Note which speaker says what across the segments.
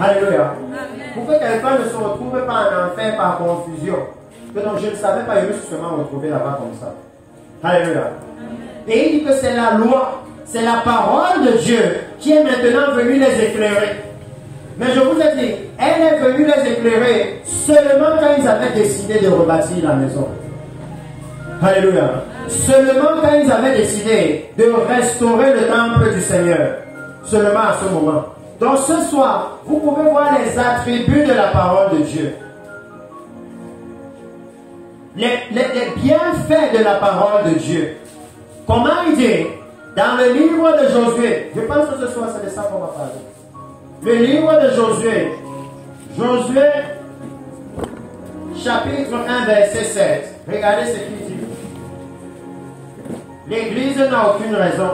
Speaker 1: Alléluia. Pour que quelqu'un ne se retrouve pas en enfer par confusion. Que donc je ne savais pas, je me suis seulement retrouvé là-bas comme ça. Alléluia. Et il dit que c'est la loi, c'est la parole de Dieu qui est maintenant venue les éclairer. Mais je vous ai dit, elle est venue les éclairer seulement quand ils avaient décidé de rebâtir la maison. Alléluia. Seulement quand ils avaient décidé de restaurer le temple du Seigneur. Seulement à ce moment. Donc ce soir, vous pouvez voir les attributs de la parole de Dieu. Les bienfaits de la parole de Dieu. Comment il dit dans le livre de Josué, je pense que ce soir c'est de ça qu'on va parler. Le livre de Josué, Josué chapitre 1 verset 7. Regardez ce qu'il dit. L'Église n'a aucune raison.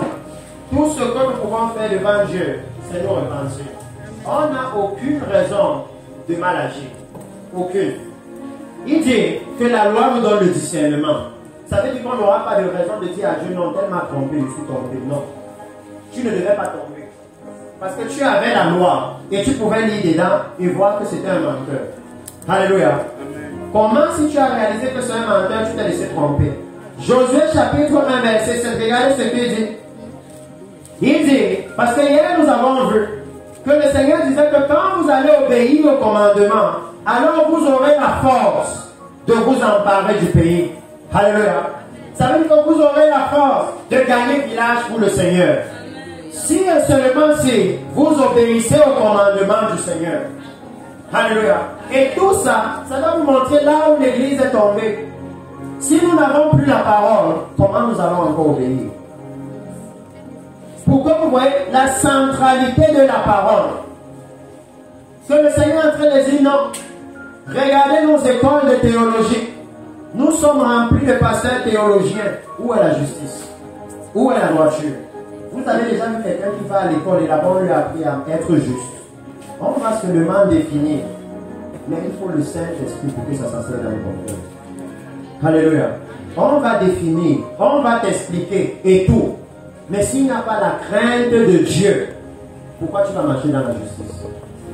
Speaker 1: Tout ce que nous pouvons faire devant Dieu, c'est nous repentir. On n'a aucune raison de mal agir. Aucune. Il dit que la loi nous donne le discernement. Ça veut dire qu'on n'aura pas de raison de dire à Dieu, non, elle m'a trompé, je suis tombé. Non. Tu ne devais pas tomber. Parce que tu avais la loi et tu pouvais lire dedans et voir que c'était un menteur. Alléluia. Amen. Comment si tu as réalisé que c'est un menteur, tu t'es laissé tromper? Josué chapitre 1 verset 7, regardez ce qu'il dit. Il dit, parce que hier nous avons vu que le Seigneur disait que quand vous allez obéir au commandement, alors vous aurez la force de vous emparer du pays. Alléluia. Ça veut dire que vous aurez la force de gagner le village pour le Seigneur. Si et seulement si vous obéissez au commandement du Seigneur. Alléluia. Et tout ça, ça va vous montrer là où l'église est tombée. Si nous n'avons plus la parole, comment nous allons encore obéir? Pour que vous voyez la centralité de la parole. Ce que le Seigneur est en train de dire, non. Regardez nos écoles de théologie. Nous sommes remplis de pasteurs théologiens. Où est la justice? Où est la droiture? Vous avez déjà vu quelqu'un qui va à l'école et là-bas on lui a appris à être juste. On va seulement définir. Mais il faut le Saint-Esprit pour que ça s'asseye dans le cœur. Alléluia. On va définir, on va t'expliquer et tout. Mais s'il n'y a pas la crainte de Dieu, pourquoi tu vas marcher dans la justice?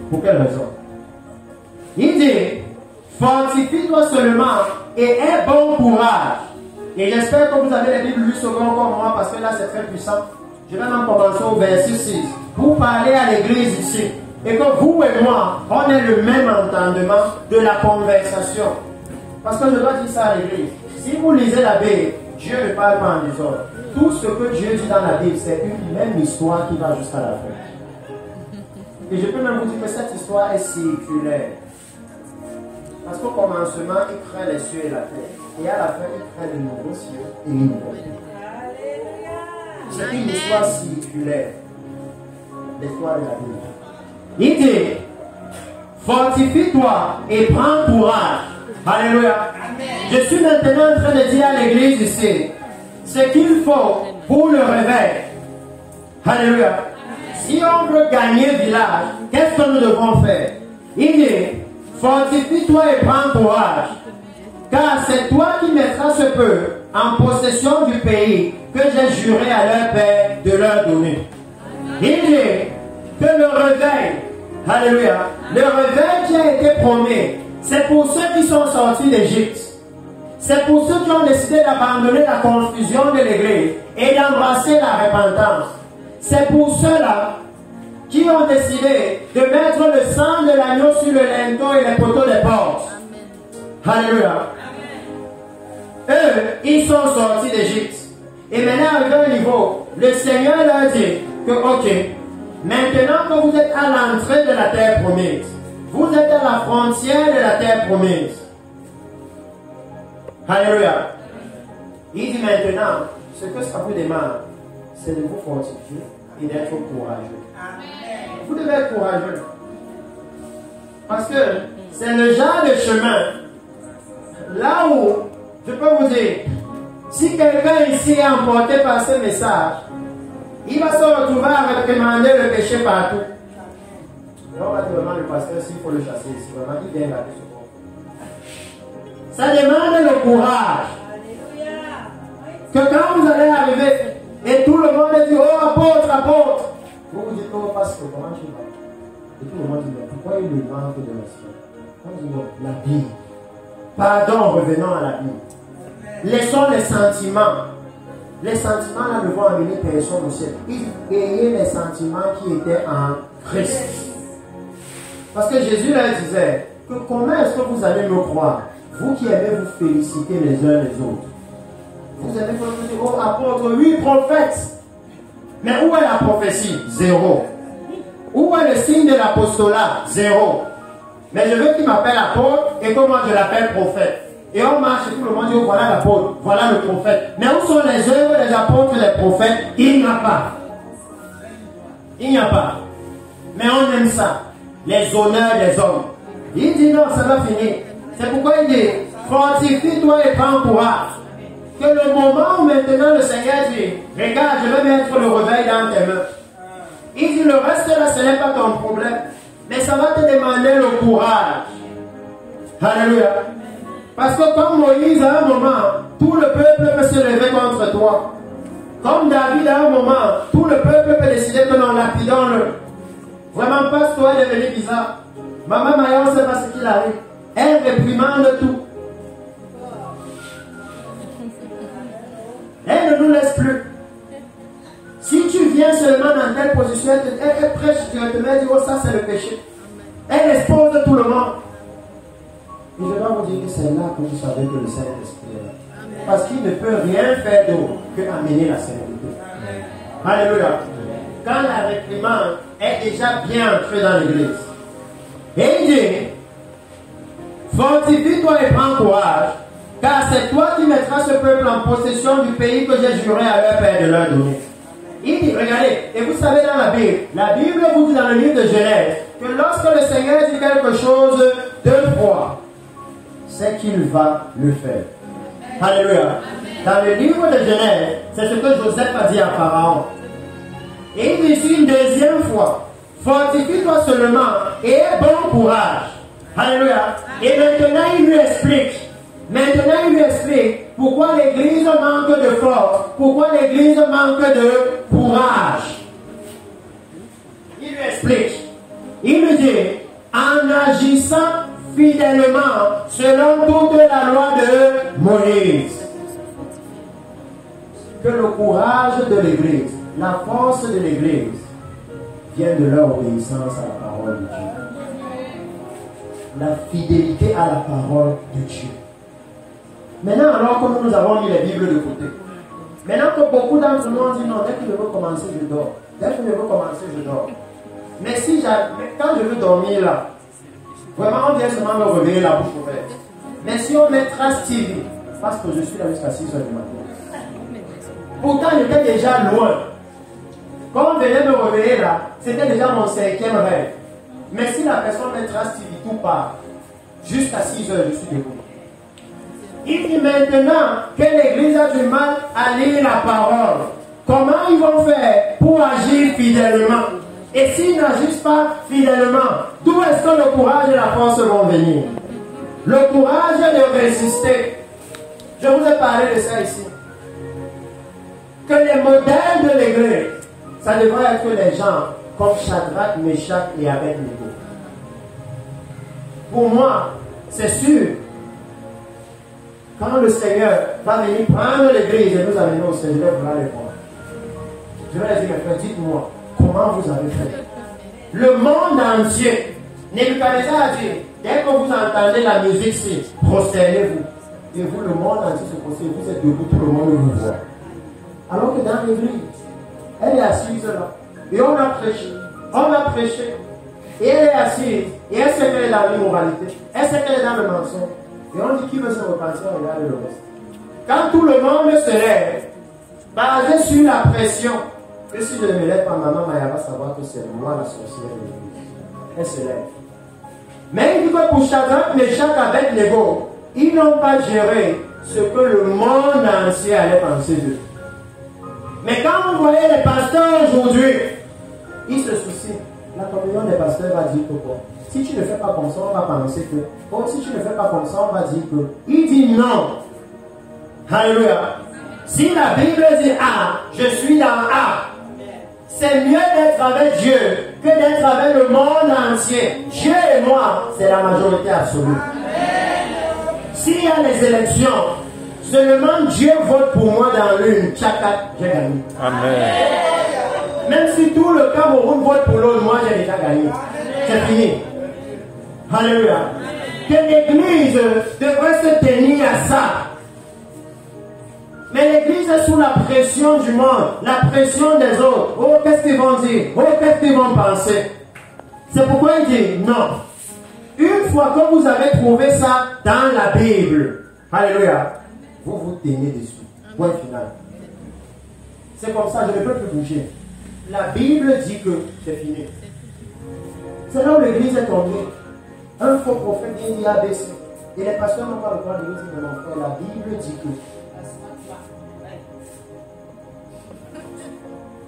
Speaker 1: Pour quelle raison? Il dit, fortifie-toi seulement et aie bon courage. Et j'espère que vous avez les Bibles lu second comme moi parce que là c'est très puissant. Je vais même commencer au verset 6. Vous parlez à l'église ici. Et que vous et moi, on ait le même entendement de la conversation. Parce que je dois dire ça à l'église. Si vous lisez la Bible, Dieu ne parle pas en désordre. Tout ce que Dieu dit dans la Bible, c'est une même histoire qui va jusqu'à la fin. Et je peux même vous dire que cette histoire est circulaire. Parce qu'au commencement, il crée les cieux et la terre. Et à la fin, il crée de nouveaux cieux et une nouvelle terre. C'est une histoire circulaire. L'histoire de la Bible. Il dit, fortifie-toi et prends courage. Alléluia. Amen. Je suis maintenant en train de dire à l'église ici ce qu'il faut pour le réveil. Alléluia. Amen. Si on veut gagner le village, qu'est-ce que nous devons faire? Il dit, fortifie-toi et prends courage. Car c'est toi qui mettras ce peuple en possession du pays que j'ai juré à leur père de leur donner. Il dit que le réveil, alléluia, le réveil qui a été promis, c'est pour ceux qui sont sortis d'Égypte. C'est pour ceux qui ont décidé d'abandonner la confusion de l'église et d'en embrasser la repentance. C'est pour ceux-là qui ont décidé de mettre le sang de l'agneau sur le linteau et les poteaux des portes. Alléluia. Eux, ils sont sortis d'Égypte. Et maintenant, à un niveau, le Seigneur leur dit que, ok, maintenant que vous êtes à l'entrée de la terre promise, vous êtes à la frontière de la terre promise. Alléluia. Il dit maintenant, ce que ça vous demande, c'est de vous fortifier et d'être courageux. Vous devez être courageux. Parce que c'est le genre de chemin là où, je peux vous dire, si quelqu'un ici est emporté par ce message, il va se retrouver à réprimander le péché partout. Là, on va dire vraiment le pasteur s'il faut le chasser ici. Vraiment, il vient garder ce corps. Ça demande le courage. Que quand vous allez arriver et tout le monde dit, oh apôtre, apôtre, vous vous dites, oh pasteur, comment tu vas? Et tout le monde dit, pourquoi il lui manque de respect? On dit, non, la Bible. Pardon, revenons à la Bible. Laissons les sentiments. Les sentiments là ne vont amener personne au ciel. Ayez les sentiments qui étaient en Christ. Parce que Jésus leur disait que comment est-ce que vous allez me croire, vous qui aimez vous féliciter les uns les autres. Vous allez vous dire, oh apôtre, oui prophète. Mais où est la prophétie? Zéro. Où est le signe de l'apostolat? Zéro. Mais je veux qu'il m'appelle apôtre et que moi je l'appelle prophète. Et on marche et tout le monde dit, oh, voilà l'apôtre, voilà le prophète. Mais où sont les œuvres des apôtres et des prophètes? Il n'y a pas. Il n'y a pas. Mais on aime ça. Les honneurs des hommes. Il dit non, ça va finir. C'est pourquoi il dit, fortifie-toi et prends courage. Que le moment où maintenant le Seigneur dit, regarde, je vais mettre le réveil dans tes mains. Il dit, le reste là, ce n'est pas ton problème. Mais ça va te demander le courage. Alléluia. Parce que comme Moïse, à un moment, tout le peuple peut se lever contre toi. Comme David, à un moment, tout le peuple peut décider que non, lapidons-le. Vraiment, pasteur est devenu bizarre. Maman Maya, on ne sait pas ce qu'il arrive. Elle réprimande tout. Elle ne nous laisse plus. Si tu viens seulement dans telle position, elle prêche directement, elle dit, oh ça c'est le péché. Elle expose tout le monde. Et je dois vous dire que c'est là que vous savez que le Saint-Esprit est là. Parce qu'il ne peut rien faire d'autre que amener la sainteté. Alléluia. Quand la réprimande est déjà bien entrée dans l'église. Et il dit, fortifie-toi et prends courage, car c'est toi qui mettras ce peuple en possession du pays que j'ai juré à leur père de leur donner. Il dit, regardez, et vous savez dans la Bible vous dit dans le livre de Genèse, que lorsque le Seigneur dit quelque chose deux fois, c'est qu'il va le faire. Alléluia. Dans le livre de Genèse, c'est ce que Joseph a dit à Pharaon. Et il dit ici une deuxième fois, fortifie-toi seulement et aie bon courage. Alléluia. Et maintenant il lui explique. Pourquoi l'église manque de force, pourquoi l'église manque de courage. Il lui explique. Il lui dit, en agissant fidèlement selon toute la loi de Moïse. Que le courage de l'église, la force de l'église, vient de leur obéissance à la parole de Dieu. La fidélité à la parole de Dieu. Maintenant, alors que nous avons mis les Bibles de côté, maintenant que beaucoup d'entre nous ont dit non, dès que je veux commencer, je dors. Dès que je veux commencer, je dors. Mais quand je veux dormir là, vraiment on vient seulement me réveiller la bouche ouverte. Mais si on met Trace TV, parce que je suis là jusqu'à 6h du matin. Pourtant, j'étais déjà loin. Quand on venait me réveiller là, c'était déjà mon 5e rêve. Mais si la personne met Trace TV, tout part. Jusqu'à 6h, je suis debout. Il dit maintenant que l'église a du mal à lire la parole. Comment ils vont faire pour agir fidèlement? Et s'ils n'agissent pas fidèlement, d'où est-ce que le courage et la force vont venir? Le courage de résister. Je vous ai parlé de ça ici. Que les modèles de l'église, ça devrait être les gens comme Shadrach, Meshach et Abednego. Pour moi, c'est sûr. Quand le Seigneur va venir prendre l'église et nous amener au Seigneur, je vais vouloir les voir. Je vais leur dire, mes frères, dites-moi, comment vous avez fait? Le monde entier, Nebuchadnezzar a dit, dès que vous entendez la musique ici, prosternez-vous. Et vous, le monde entier se prosterne, vous êtes debout, tout le monde vous voit. Alors que dans l'église, elle est assise là. Et on a prêché. Et elle est assise. Et elle sait qu'elle est dans l'immoralité. Elle sait qu'elle est dans le mensonge. Et on dit qui veut se repentir, regarde le reste. Quand tout le monde se lève, basé sur la pression, que si je ne me lève pas, maman Maya va savoir que c'est moi la sorcière de l'église. Elle se lève. Mais il dit que pour Shadrach, Meshach, Abednego, ils n'ont pas géré ce que le monde entier allait penser d'eux. Mais quand vous voyez les pasteurs aujourd'hui, ils se soucient. La communion des pasteurs va dire que quoi? Si tu ne fais pas comme ça, on va penser que. Oh, si tu ne fais pas comme ça, on va dire que. Il dit non. Alléluia. Si la Bible dit A, je suis dans A. C'est mieux d'être avec Dieu que d'être avec le monde entier. Dieu et moi, c'est la majorité absolue. S'il y a les élections, seulement Dieu vote pour moi dans l'une. Tchakat, j'ai gagné. Amen. Même si tout le Cameroun vote pour l'autre, moi j'ai déjà gagné. C'est fini. Alléluia. Que l'église devrait se tenir à ça. Mais l'église est sous la pression du monde, la pression des autres. Oh, qu'est-ce qu'ils vont dire? Oh, qu'est-ce qu'ils vont penser? C'est pourquoi il dit non. Une fois que vous avez trouvé ça dans la Bible, alléluia, vous vous tenez dessus. Point final. C'est comme ça, je ne peux plus bouger. La Bible dit que c'est fini. C'est là où l'église est tombée. Un faux prophète dit ABC. Et les pasteurs n'ont pas le droit de dire, mais mon frère, la Bible dit que.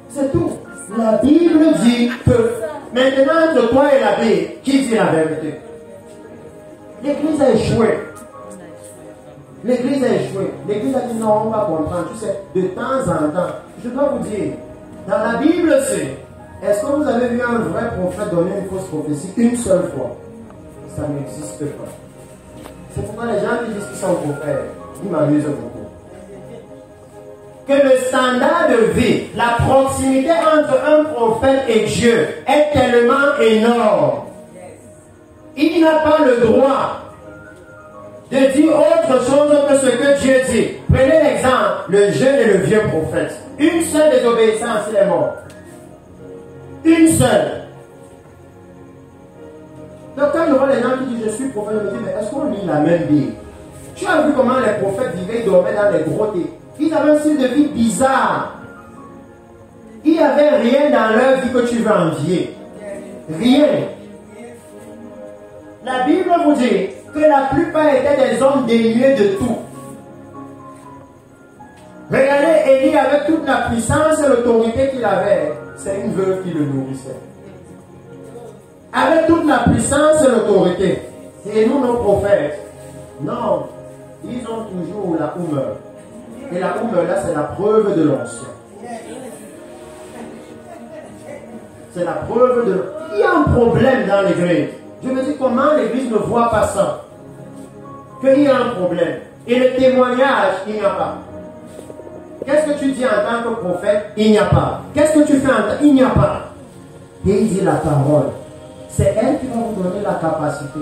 Speaker 1: C'est tout. La Bible dit que. Maintenant, entre toi et la Bible, qui dit la vérité? L'église a échoué. L'église a échoué. L'église a dit non, on va comprendre. Tu sais, de temps en temps, je dois vous dire, dans la Bible, c'est, est-ce que vous avez vu un vrai prophète donner une fausse prophétie une seule fois? Ça n'existe pas. C'est pourquoi les gens qui disent qu'ils sont prophètes, ils m'amusent beaucoup. Que le standard de vie, la proximité entre un prophète et Dieu est tellement énorme. Il n'a pas le droit de dire autre chose que ce que Dieu dit. Prenez l'exemple, le jeune et le vieux prophète. Une seule désobéissance, il est mort. Une seule. Donc quand je vois les gens qui disent je suis prophète, je me dis mais est-ce qu'on lit la même Bible? Tu as vu comment les prophètes vivaient, ils dormaient dans les grottes. Ils avaient un style de vie bizarre. Il n'y avait rien dans leur vie que tu veux envier. Rien. La Bible vous dit que la plupart étaient des hommes dénués de tout. Regardez Élie avec toute la puissance et l'autorité qu'il avait. C'est une veuve qui le nourrissait. Avec toute la puissance et l'autorité. Et nous, nos prophètes, non, ils ont toujours la humeur. Et la humeur là, c'est la preuve de l'onction. C'est la preuve de... Il y a un problème dans l'église. Je me dis comment l'église ne voit pas ça. Qu'il y a un problème. Et le témoignage, il n'y a pas. Qu'est-ce que tu dis en tant que prophète? Il n'y a pas. Qu'est-ce que tu fais en tant... Il n'y a pas. Et il dit la parole. C'est elle qui va vous donner la capacité.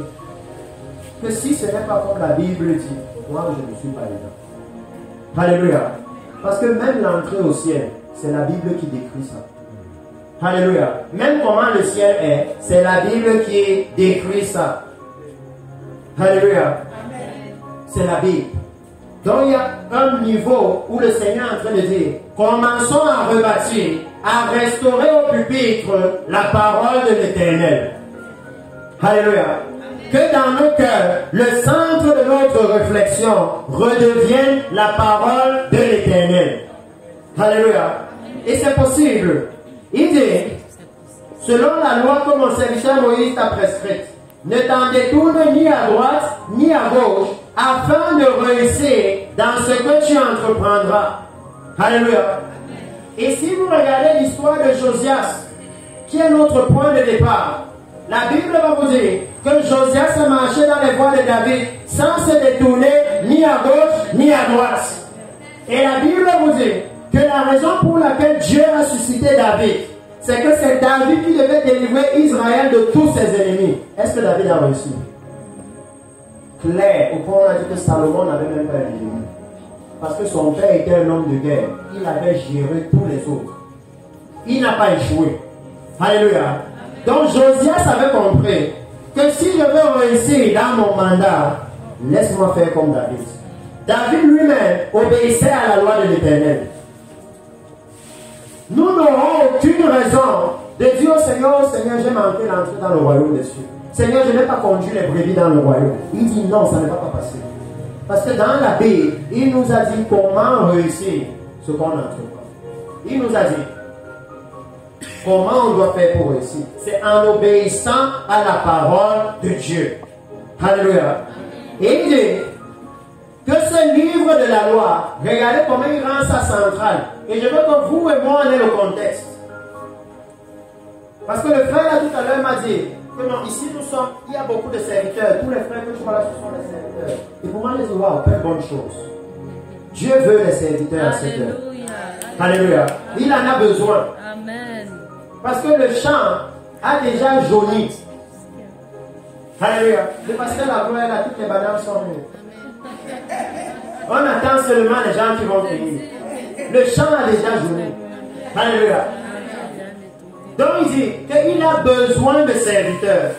Speaker 1: Que si ce n'est pas comme la Bible dit, moi je ne suis pas dedans. Alléluia. Parce que même l'entrée au ciel, c'est la Bible qui décrit ça. Alléluia. Même comment le ciel est, c'est la Bible qui décrit ça. Alléluia. C'est la Bible. Donc il y a un niveau où le Seigneur est en train de dire, commençons à rebâtir, à restaurer au pupitre la parole de l'Éternel. Alléluia. Que dans nos cœurs, le centre de notre réflexion redevienne la parole de l'Éternel. Alléluia. Et c'est possible. Il dit, selon la loi que mon serviteur Moïse t'a prescrite, ne t'en détourne ni à droite ni à gauche, afin de réussir dans ce que tu entreprendras. Alléluia. Et si vous regardez l'histoire de Josias, qui est notre point de départ, la Bible va vous dire que Josias a marché dans les voies de David sans se détourner ni à gauche ni à droite. Et la Bible vous dit que la raison pour laquelle Dieu a suscité David, c'est que c'est David qui devait délivrer Israël de tous ses ennemis. Est-ce que David a réussi? Clair, au point où on a dit que Salomon n'avait même pas d'ennemi. Parce que son père était un homme de guerre. Il avait géré tous les autres. Il n'a pas échoué. Alléluia. Donc Josias avait compris que si je veux réussir dans mon mandat, laisse-moi faire comme David. David lui-même obéissait à la loi de l'Éternel. Nous n'aurons aucune raison de dire au Seigneur, Seigneur, j'ai manqué l'entrée dans le royaume des cieux. Seigneur, je n'ai pas conduit les brebis dans le royaume. Il dit non, ça ne va pas passer. Parce que dans la Bible, il nous a dit comment réussir ce qu'on entreprend. Il nous a dit comment on doit faire pour réussir. C'est en obéissant à la parole de Dieu. Alléluia. Et il dit que ce livre de la loi, regardez comment il rend ça central. Et je veux que vous et moi on ait le contexte. Parce que le frère là tout à l'heure m'a dit que non, ici nous sommes, il y a beaucoup de serviteurs. Tous les frères que tu vois là, ce sont les serviteurs. Et pour moi, les voir, quelle bonne chose. Dieu veut les serviteurs à cette heure. Alléluia. Il en a besoin.
Speaker 2: Amen.
Speaker 1: Parce que le champ a déjà jauni. Alléluia. Le pasteur la gloire là, toutes les bananes sont mûres. On attend seulement les gens qui vont venir. Le champ a déjà jauni. Alléluia. Donc il dit qu'il a besoin de serviteurs.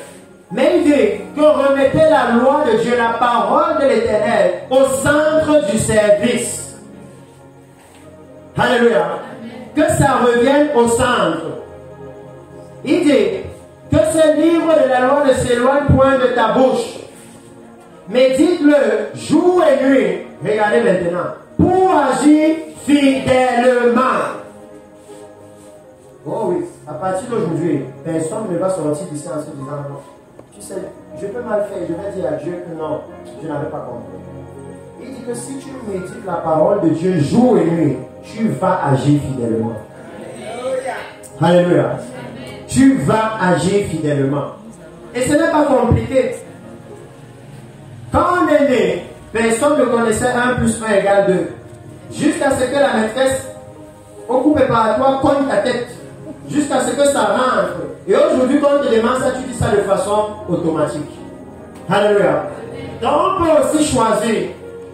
Speaker 1: Mais il dit que remettez la loi de Dieu, la parole de l'Éternel, au centre du service. Alléluia. Que ça revienne au centre. Il dit que ce livre de la loi ne s'éloigne point de ta bouche. Mais dites-le jour et nuit. Regardez maintenant. Pour agir fidèlement. Oh oui, à partir d'aujourd'hui, personne ne va sortir d'ici en se disant non. Tu sais, je peux mal faire, je vais dire à Dieu que non, je n'avais pas compris. Il dit que si tu médites la parole de Dieu jour et nuit, tu vas agir fidèlement. Alléluia. Tu vas agir fidèlement. Et ce n'est pas compliqué. Quand on est né, personne ne connaissait 1 plus 1 égale 2. Jusqu'à ce que la maîtresse, au coup préparatoire, cogne ta tête. Jusqu'à ce que ça rentre. Et aujourd'hui, quand on te demande ça, tu dis ça de façon automatique. Alléluia. Donc, on peut aussi choisir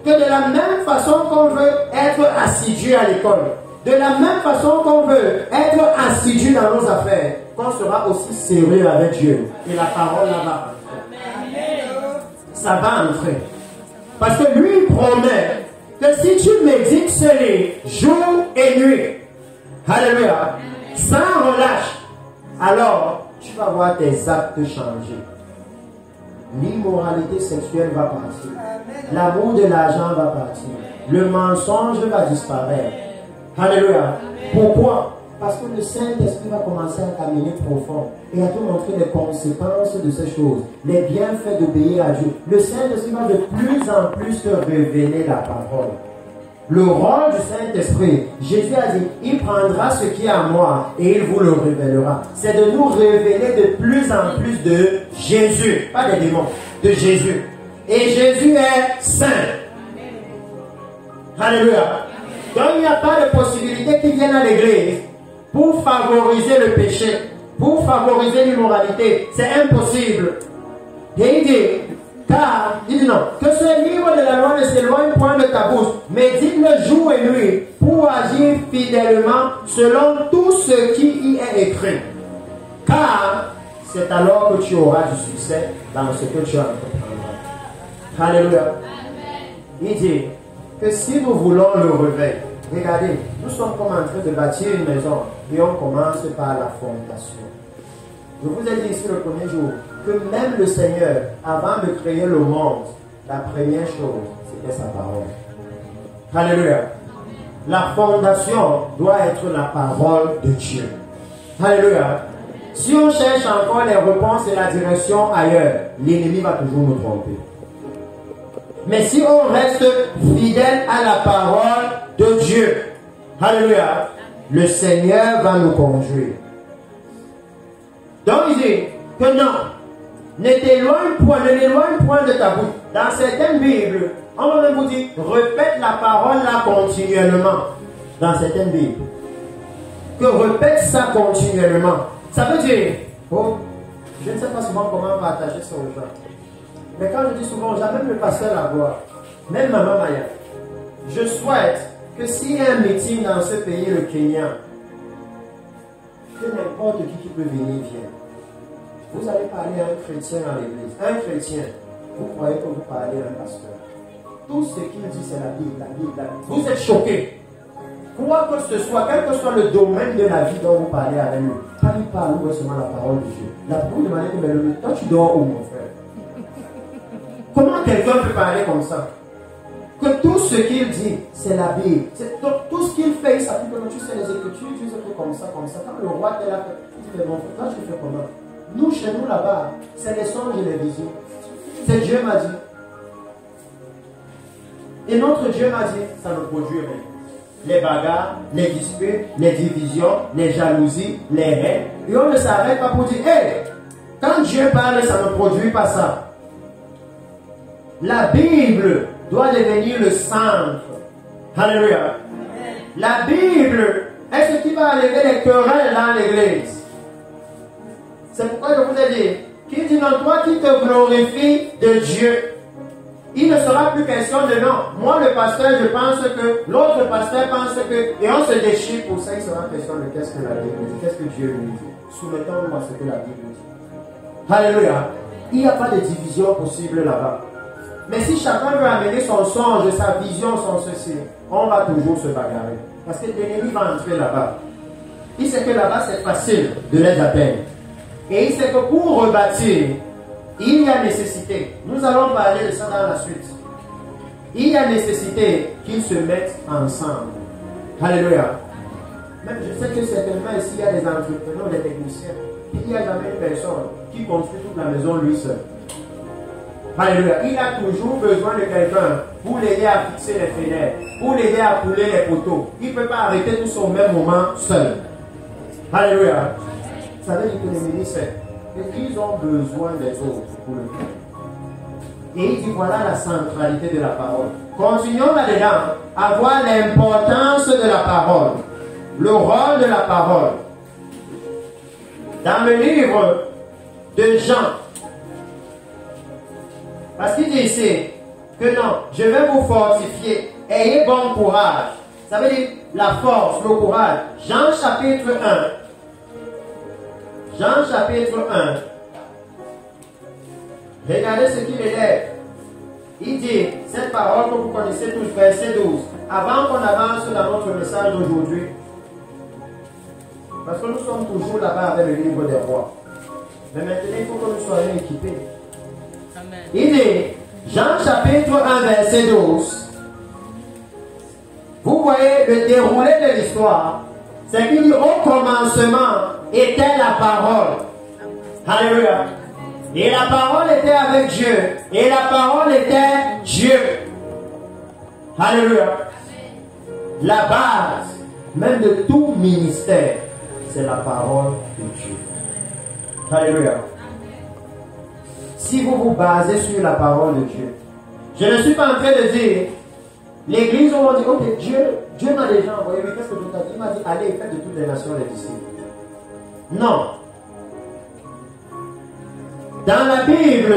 Speaker 1: que de la même façon qu'on veut être assidu à l'école, de la même façon qu'on veut être assidu dans nos affaires, qu'on sera aussi sérieux avec Dieu. Et la parole là-bas. Ça va entrer. Parce que lui promet que si tu médites ce livre jour et nuit, alléluia, sans relâche, alors tu vas voir tes actes changer. L'immoralité sexuelle va partir. L'amour de l'argent va partir. Le mensonge va disparaître. Alléluia. Pourquoi? Parce que le Saint-Esprit va commencer à caminer profond et à te montrer les conséquences de ces choses, les bienfaits d'obéir à Dieu. Le Saint-Esprit va de plus en plus te révéler la parole. Le rôle du Saint-Esprit, Jésus a dit, il prendra ce qui est à moi et il vous le révélera. C'est de nous révéler de plus en plus de Jésus, pas des démons, de Jésus. Et Jésus est saint. Alléluia. Donc il n'y a pas de possibilité qu'il vienne à l'église pour favoriser le péché, pour favoriser l'immoralité. C'est impossible. Et il dit non, que ce livre de la loi ne s'éloigne point de ta bouche, mais dis-le jour et nuit pour agir fidèlement selon tout ce qui y est écrit. Car c'est alors que tu auras du succès dans ce que tu entreprendras. Alléluia. Il dit que si nous voulons le réveil, regardez, nous sommes comme en train de bâtir une maison et on commence par la fondation. Je vous ai dit ici le premier jour que même le Seigneur, avant de créer le monde, la première chose, c'était sa parole. Alléluia. La fondation doit être la parole de Dieu. Alléluia. Si on cherche encore les réponses et la direction ailleurs, l'ennemi va toujours nous tromper. Mais si on reste fidèle à la parole de Dieu, alléluia, le Seigneur va nous conduire. Donc il dit que non, ne t'éloigne point, ne l'éloigne point de ta bouche. Dans certaines Bibles, on va même vous dire, répète la parole là continuellement. dans certaines Bibles, que répète ça continuellement. Ça veut dire, oh, je ne sais pas souvent comment partager ça aux gens. Mais quand je dis souvent, même le pasteur la voix, même Maman Maya, je souhaite que s'il y a un meeting dans ce pays, le Kenya, que n'importe qui peut venir vienne. Vous allez parler à un chrétien dans l'église. Un chrétien, vous croyez que vous parlez à un pasteur. Tout ce qu'il dit, c'est la Bible, la Bible, la Bible. Vous êtes choqués. Quoi que ce soit, quel que soit le domaine de la vie dont vous parlez avec lui, quand il parle, vous seulement la parole de Dieu. La vous demandez que le toi tu dors où, mon frère? Comment quelqu'un peut parler comme ça? Que tout ce qu'il dit, c'est la Bible. Tout ce qu'il fait, il s'applique comme tu sais les Écritures, tu sais comme ça, comme ça. Quand le roi est là, il dit, mais mon frère, toi tu fais comment? Nous, chez nous là-bas, c'est les songes et les visions. C'est Dieu m'a dit. Et notre Dieu m'a dit, ça ne produit rien. Les bagarres, les disputes, les divisions, les jalousies, les haines. Et on ne s'arrête pas pour dire, hé, quand Dieu parle, ça ne produit pas ça. La Bible doit devenir le centre. Alléluia. La Bible est ce qui va enlever les querelles dans l'église. C'est pourquoi je vous ai dit, qu'il dit non, toi qui te glorifie de Dieu, il ne sera plus question de non. Moi, le pasteur, je pense que, l'autre pasteur pense que, et on se déchire pour ça, il sera question de qu'est-ce que la Bible dit, qu'est-ce que Dieu lui dit. Soumettons-nous à ce que la Bible dit. Alléluia. Il n'y a pas de division possible là-bas. Mais si chacun veut amener son songe, sa vision, son ceci, on va toujours se bagarrer. Parce que l'ennemi va entrer là-bas. Il sait que là-bas, c'est facile de les atteindre. Et il sait que pour rebâtir, il y a nécessité. Nous allons parler de ça dans la suite. Il y a nécessité qu'ils se mettent ensemble. Alléluia. Même je sais que certainement ici, il y a des entrepreneurs, des techniciens. Il n'y a jamais une personne qui construit toute la maison lui seul. Alléluia. Il a toujours besoin de quelqu'un pour l'aider à fixer les fenêtres, pour l'aider à couler les poteaux. Il ne peut pas arrêter tout ça au même moment seul. Alléluia. Ça veut dire que les ministres, ils ont besoin des autres pour le faire. Et il dit voilà la centralité de la parole. Continuons là-dedans à voir l'importance de la parole, le rôle de la parole. Dans le livre de Jean, parce qu'il dit ici que non, je vais vous fortifier, ayez bon courage. Ça veut dire la force, le courage. Jean chapitre 1. Jean chapitre 1. Regardez ce qu'il élève. Il dit, cette parole que vous connaissez tous, verset 12. Avant qu'on avance dans notre message d'aujourd'hui, parce que nous sommes toujours là-bas avec le livre des rois. Mais maintenant, il faut que nous soyons équipés. Amen. Il dit, Jean chapitre 1, verset 12. Vous voyez le déroulé de l'histoire. C'est qu'il dit, au commencement était la parole. Alléluia. Et la parole était avec Dieu. Et la parole était Dieu. Alléluia. La base, même de tout ministère, c'est la parole de Dieu. Alléluia. Si vous vous basez sur la parole de Dieu, je ne suis pas en train de dire, l'église, on va dire, ok, Dieu m'a déjà envoyé, mais qu'est-ce que Dieu t'a dit? Il m'a dit, allez, faites de toutes les nations les disciples. Non. Dans la Bible,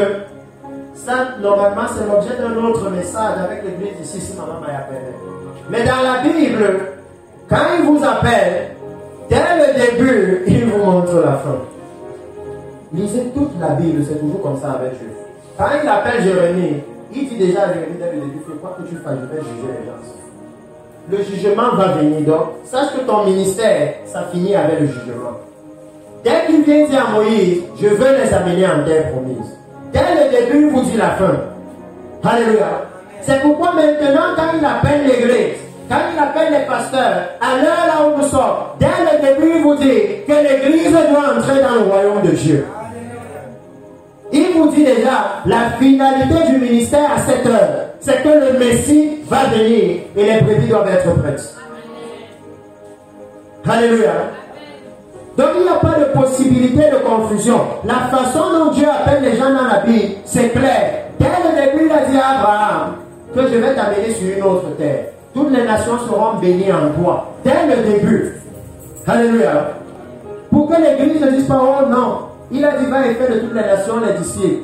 Speaker 1: ça, normalement, c'est l'objet d'un autre message avec l'église ici, si maman m'a appelé. Mais dans la Bible, quand il vous appelle, dès le début, il vous montre la fin. Lisez toute la Bible, c'est toujours comme ça avec Dieu. Quand il appelle Jérémie, il dit déjà à Jérémie dès le début, fais quoi que tu fasses, je vais juger les gens. Le jugement va venir, donc sache que ton ministère, ça finit avec le jugement. Dès qu'il vient dire à Moïse, je veux les amener en terre promise. Dès le début, il vous dit la fin. Alléluia. C'est pourquoi maintenant, quand il appelle l'église, quand il appelle les pasteurs, à l'heure là où nous sommes, dès le début, il vous dit que l'église doit entrer dans le royaume de Dieu. Il vous dit déjà, la finalité du ministère à cette heure, c'est que le Messie va venir et les brebis doivent être prêtes. Alléluia. Donc il n'y a pas de possibilité de confusion. La façon dont Dieu appelle les gens dans la Bible, c'est clair. Dès le début, il a dit à Abraham que je vais t'amener sur une autre terre. Toutes les nations seront bénies en toi. Dès le début. Alléluia. Pour que l'église ne dise pas, oh non, il a dit, va et fait de toutes les nations les disciples.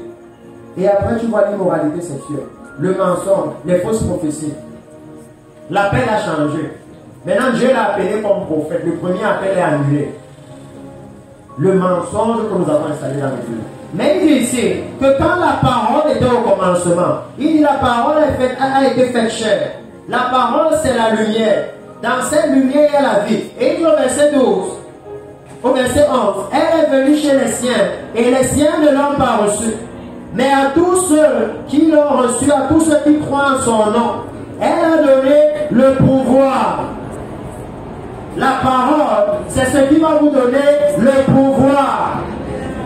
Speaker 1: Et après, tu vois l'immoralité sexuelle, le mensonge, les fausses prophéties. L'appel a changé. Maintenant, Dieu l'a appelé comme prophète. Le premier appel est annulé. Le mensonge que nous avons installé dans l'église. Mais il dit ici que quand la parole était au commencement, il dit la parole a été faite chair. La parole, c'est la lumière. Dans cette lumière, il y a la vie. Et il dit au verset 12, au verset 11, elle est venue chez les siens, et les siens ne l'ont pas reçue. Mais à tous ceux qui l'ont reçue, à tous ceux qui croient en son nom, elle a donné le pouvoir. La parole, c'est ce qui va vous donner le pouvoir,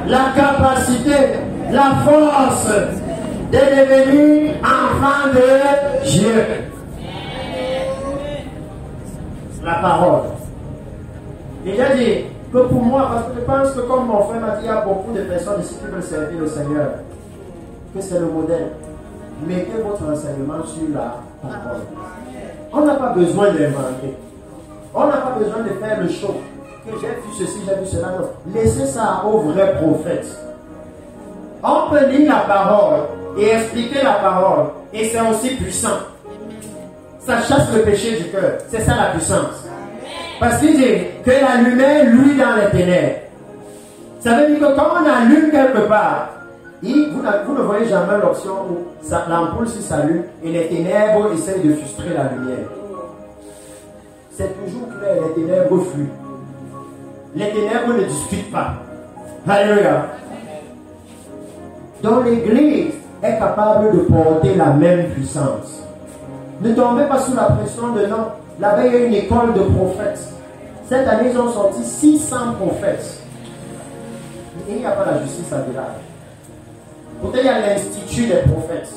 Speaker 1: la capacité, la force de devenir enfant de Dieu. La parole. Et j'ai dit que pour moi, parce que je pense que comme mon frère m'a dit, il y a beaucoup de personnes ici qui veulent servir le Seigneur, que c'est le modèle. Mettez votre enseignement sur la parole. On n'a pas besoin d'inventer. On n'a pas besoin de faire le show. Que j'ai vu ceci, j'ai vu cela. Non. Laissez ça aux vrais prophètes. On peut lire la parole et expliquer la parole. Et c'est aussi puissant. Ça chasse le péché du cœur. C'est ça la puissance. Parce qu'il dit que la lumière luit dans les ténèbres. Ça veut dire que quand on allume quelque part, vous ne voyez jamais l'option où l'ampoule s'allume et les ténèbres essayent de frustrer la lumière. C'est toujours clair, les ténèbres fluent. Les ténèbres ne discutent pas. Alléluia. Donc l'église est capable de porter la même puissance. Ne tombez pas sous la pression de non. Là-bas, il y a une école de prophètes. Cette année, ils ont sorti 600 prophètes. Et il n'y a pas la justice à village. Pourtant, il y a l'Institut des prophètes.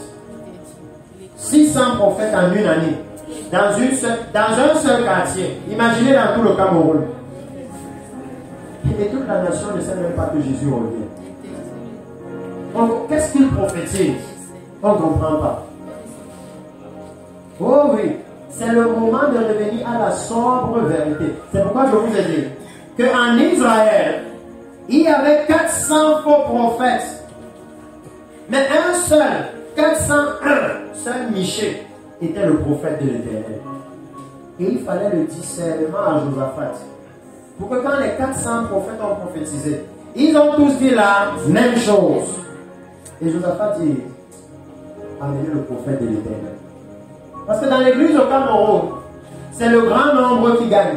Speaker 1: 600 prophètes en une année. Dans un seul quartier. Imaginez dans tout le Cameroun. Et toute la nation ne sait même pas que Jésus revient. Donc, qu'est-ce qu'il prophétise? On ne comprend pas. Oh oui, c'est le moment de revenir à la sombre vérité. C'est pourquoi je vous ai dit qu'en Israël, il y avait 400 faux prophètes. Mais un seul, 401, seul Michée était le prophète de l'Éternel. Et il fallait le discernement à Josaphat. Pour que quand les 400 prophètes ont prophétisé, ils ont tous dit la même chose. Et Josaphat dit, amenez le prophète de l'Éternel. Parce que dans l'église au Cameroun, c'est le grand nombre qui gagne.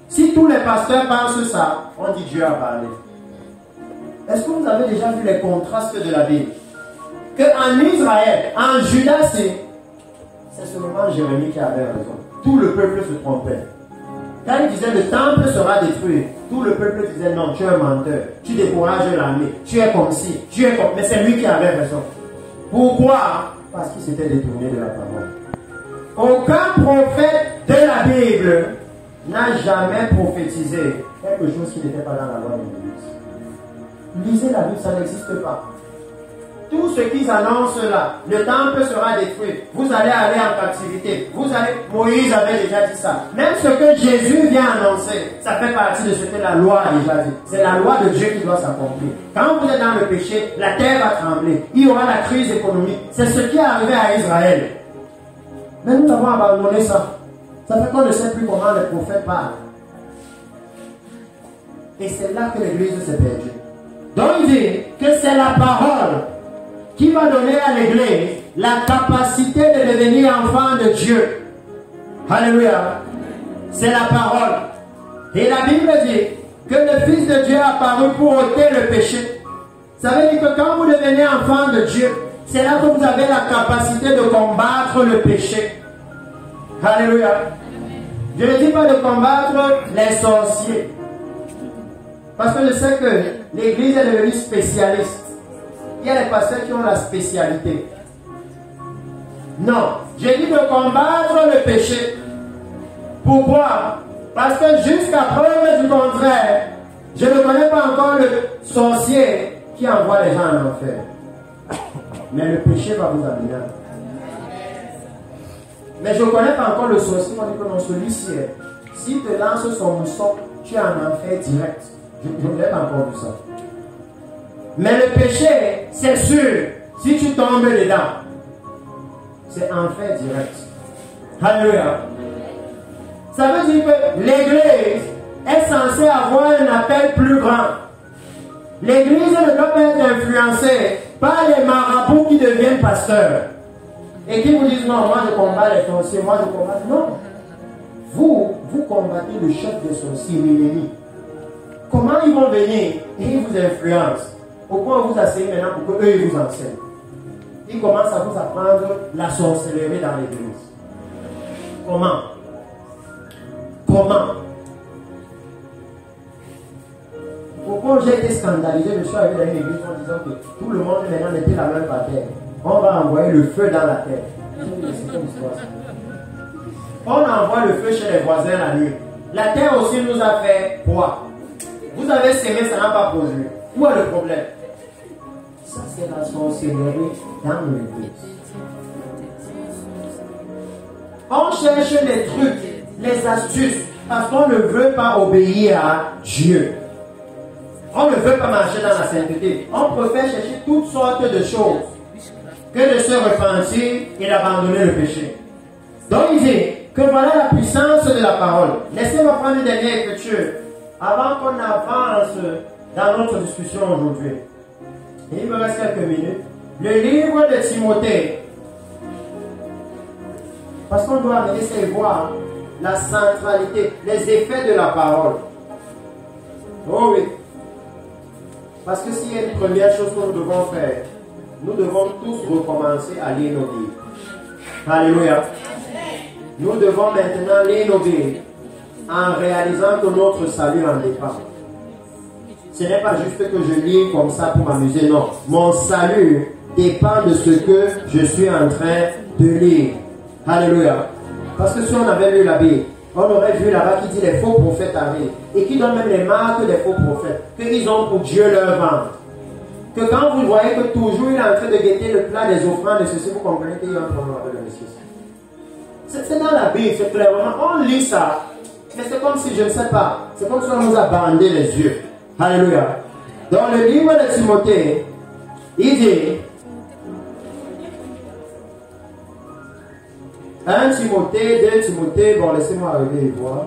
Speaker 1: Si tous les pasteurs pensent ça, on dit Dieu a parlé. Est-ce que vous avez déjà vu les contrastes de la Bible? Qu'en Israël, en Juda, c'est seulement Jérémie qui avait raison. Tout le peuple se trompait. Quand il disait le temple sera détruit, tout le peuple disait non, tu es un menteur, tu décourages l'armée, tu es comme ci, tu es comme... Mais c'est lui qui avait raison. Pourquoi? Parce qu'il s'était détourné de la parole. Aucun prophète de la Bible n'a jamais prophétisé quelque chose qui n'était pas dans la loi de l'Église. Lisez la Bible, ça n'existe pas. Tout ce qu'ils annoncent là, le temple sera détruit, vous allez aller en captivité, Moïse avait déjà dit ça. Même ce que Jésus vient annoncer, ça fait partie de ce que la loi a déjà dit. C'est la loi de Dieu qui doit s'accomplir. Quand vous êtes dans le péché, la terre va trembler, il y aura la crise économique. C'est ce qui est arrivé à Israël. Mais nous avons abandonné ça. Ça fait qu'on ne sait plus comment les prophètes parlent. Et c'est là que l'église s'est perdue. Donc il dit que c'est la parole qui va donner à l'église la capacité de devenir enfant de Dieu. Alléluia. C'est la parole. Et la Bible dit que le Fils de Dieu est apparu pour ôter le péché. Ça veut dire que quand vous devenez enfant de Dieu, c'est là que vous avez la capacité de combattre le péché. Alléluia. Je ne dis pas de combattre les sorciers. Parce que je sais que l'église est devenue spécialiste. Il y a les pasteurs qui ont la spécialité. Non, j'ai dit de combattre le péché. Pourquoi? Parce que jusqu'à preuve du contraire, je ne connais pas encore le sorcier qui envoie les gens en enfer. Mais le péché va vous amener. Mais je ne connais pas encore le sorcier. On dit que non, celui-ci, s'il te lance son mousson, tu es en enfer direct. Je n'ai pas encore vu ça. Mais le péché, c'est sûr, si tu tombes dedans, c'est enfer direct. Alléluia. Ça veut dire que l'église est censée avoir un appel plus grand. L'église ne doit pas être influencée par les marabouts qui deviennent pasteurs et qui vous disent non, moi je combats les sorciers, moi je combats. Non. Vous combattez le chef de sorciers, l'ennemi. Comment ils vont venir et ils vous influencent? Pourquoi vous asseyez maintenant pour qu'eux ils vous enseignent? Ils commencent à vous apprendre la sorcellerie dans l'église. Comment? Pourquoi j'ai été scandalisé? Je suis arrivé dans une église en disant que tout le monde maintenant mettait la main par terre. On va envoyer le feu dans la terre. On envoie le feu chez les voisins la nuit. La terre aussi nous a fait quoi? Vous avez sémé, ça n'a pas produit. Où est le problème? Ça, c'est la sorcellerie dans l'église. On cherche les trucs, les astuces, parce qu'on ne veut pas obéir à Dieu. On ne veut pas marcher dans la sainteté. On préfère chercher toutes sortes de choses que de se repentir et d'abandonner le péché. Donc il dit que voilà la puissance de la parole. Laissez-moi prendre une dernière écriture avant qu'on avance dans notre discussion aujourd'hui. Il me reste quelques minutes. Le livre de Timothée. Parce qu'on doit laisser voir la centralité, les effets de la parole. Oh oui. Parce que s'il y a une première chose que nous devons faire, nous devons tous recommencer à lire nos livres. Alléluia. Nous devons maintenant lire nos livres en réalisant que notre salut en dépend. Ce n'est pas juste que je lis comme ça pour m'amuser, non. Mon salut dépend de ce que je suis en train de lire. Alléluia. Parce que si on avait lu la Bible, on aurait vu là-bas qui dit les faux prophètes arrivent et qui donne même les marques des faux prophètes, qu'ils ont pour Dieu leur ventre. Que quand vous voyez que toujours il est en train de guetter le plat des offrandes et ceci, vous comprenez qu'il y a un problème avec le Messie. C'est dans la Bible, c'est clairement, on lit ça, mais c'est comme si, je ne sais pas, c'est comme si on nous a bandé les yeux. Alléluia. Dans le livre de Timothée, il dit 1 Timothée, 2 Timothée, bon laissez-moi arriver et voir.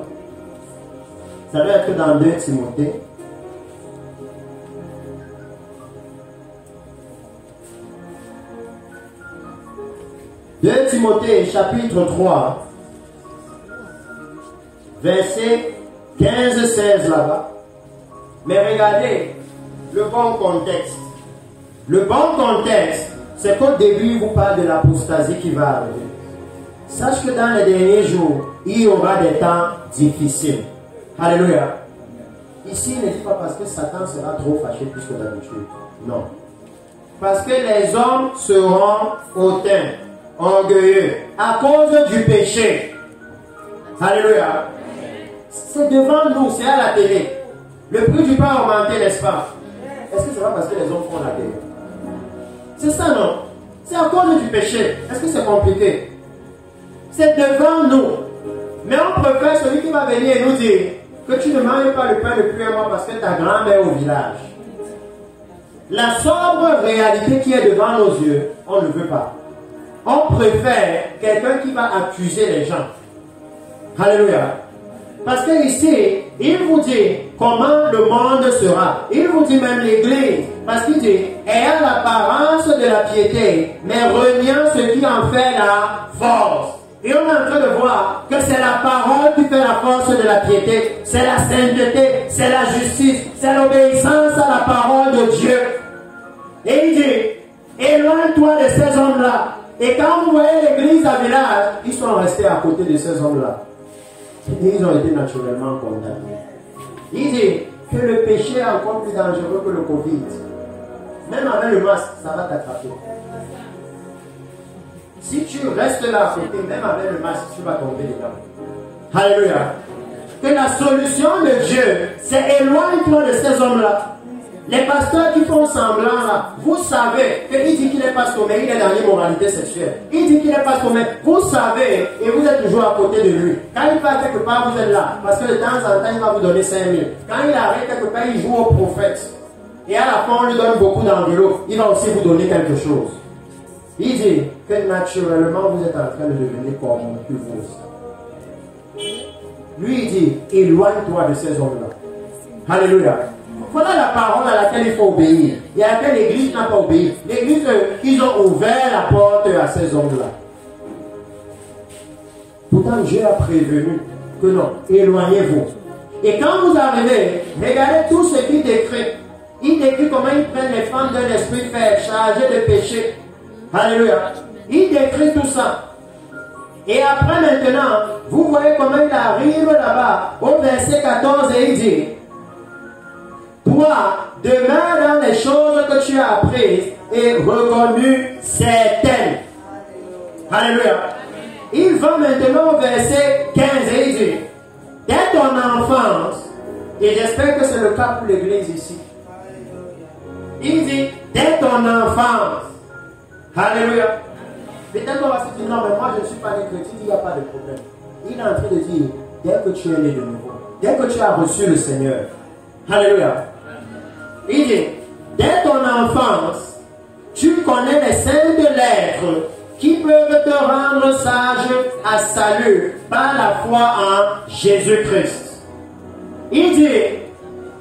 Speaker 1: Ça doit être dans 2 Timothée. « 2 Timothée, chapitre 3, verset 15-16 là-bas. Mais regardez le bon contexte. Le bon contexte, c'est qu'au début, il vous parle de l'apostasie qui va arriver. Sache que dans les derniers jours, il y aura des temps difficiles. Alléluia. Ici, il ne dit pas parce que Satan sera trop fâché plus que d'habitude. Non. Parce que les hommes seront hautains, orgueilleux, à cause du péché. Alléluia. C'est devant nous, c'est à la télé. Le prix du pain a augmenté, n'est-ce pas? Est-ce que c'est pas parce que les hommes font la télé? C'est ça, non? C'est à cause du péché. Est-ce que c'est compliqué? C'est devant nous. Mais on préfère celui qui va venir et nous dire que tu ne manges pas le pain depuis un mois parce que ta grand-mère est au village. La sombre réalité qui est devant nos yeux, on ne veut pas. On préfère quelqu'un qui va accuser les gens. Alléluia. Parce que ici, il vous dit comment le monde sera. Il vous dit même l'église. Parce qu'il dit, ayant l'apparence de la piété, mais reniant ce qui en fait la force. Et on est en train de voir que c'est la parole qui fait la force de la piété. C'est la sainteté, c'est la justice, c'est l'obéissance à la parole de Dieu. Et il dit, éloigne-toi de ces hommes-là. Et quand vous voyez l'église à village, ils sont restés à côté de ces hommes-là. Et ils ont été naturellement condamnés. Il dit que le péché est encore plus dangereux que le Covid. Même avec le masque, ça va t'attraper. Si tu restes là à côté, même avec le masque, tu vas tomber dedans. Alléluia. Que la solution de Dieu, c'est éloigne-toi de ces hommes-là. Les pasteurs qui font semblant là, vous savez qu'il dit qu'il est pasteur, mais il est dans l'immoralité sexuelle. Il dit qu'il est pasteur, mais vous savez, et vous êtes toujours à côté de lui. Quand il va quelque part, vous êtes là. Parce que de temps en temps, il va vous donner 5 000. Quand il arrête quelque part, il joue au prophète. Et à la fin, on lui donne beaucoup d'enveloppes. Il va aussi vous donner quelque chose. Il dit que naturellement, vous êtes en train de devenir corrompu vous aussi. Lui, il dit, éloigne-toi de ces hommes-là. Alléluia. Voilà la parole à laquelle il faut obéir. Et à laquelle l'église n'a pas obéi. L'église, ils ont ouvert la porte à ces hommes-là. Pourtant, Dieu a prévenu que non, éloignez-vous. Et quand vous arrivez, regardez tout ce qu'il décrit. Il décrit comment ils prennent les femmes d'un esprit faible, chargées de péché. Alléluia. Il décrit tout ça. Et après maintenant, vous voyez comment il arrive là-bas, au verset 14, et il dit, toi, demeure dans les choses que tu as apprises et reconnues certaines. Alléluia. Il va maintenant au verset 15 et il dit, dès ton enfance, et j'espère que c'est le cas pour l'église ici, il dit, dès ton enfance, alléluia. Peut-être qu'on va se dire, non, mais moi je ne suis pas né chrétien, il n'y a pas de problème. Il est en train de dire, dès que tu es né de nouveau, dès que tu as reçu le Seigneur, alléluia. Il dit, dès ton enfance, tu connais les saintes lettres qui peuvent te rendre sage à salut par la foi en Jésus-Christ. Il dit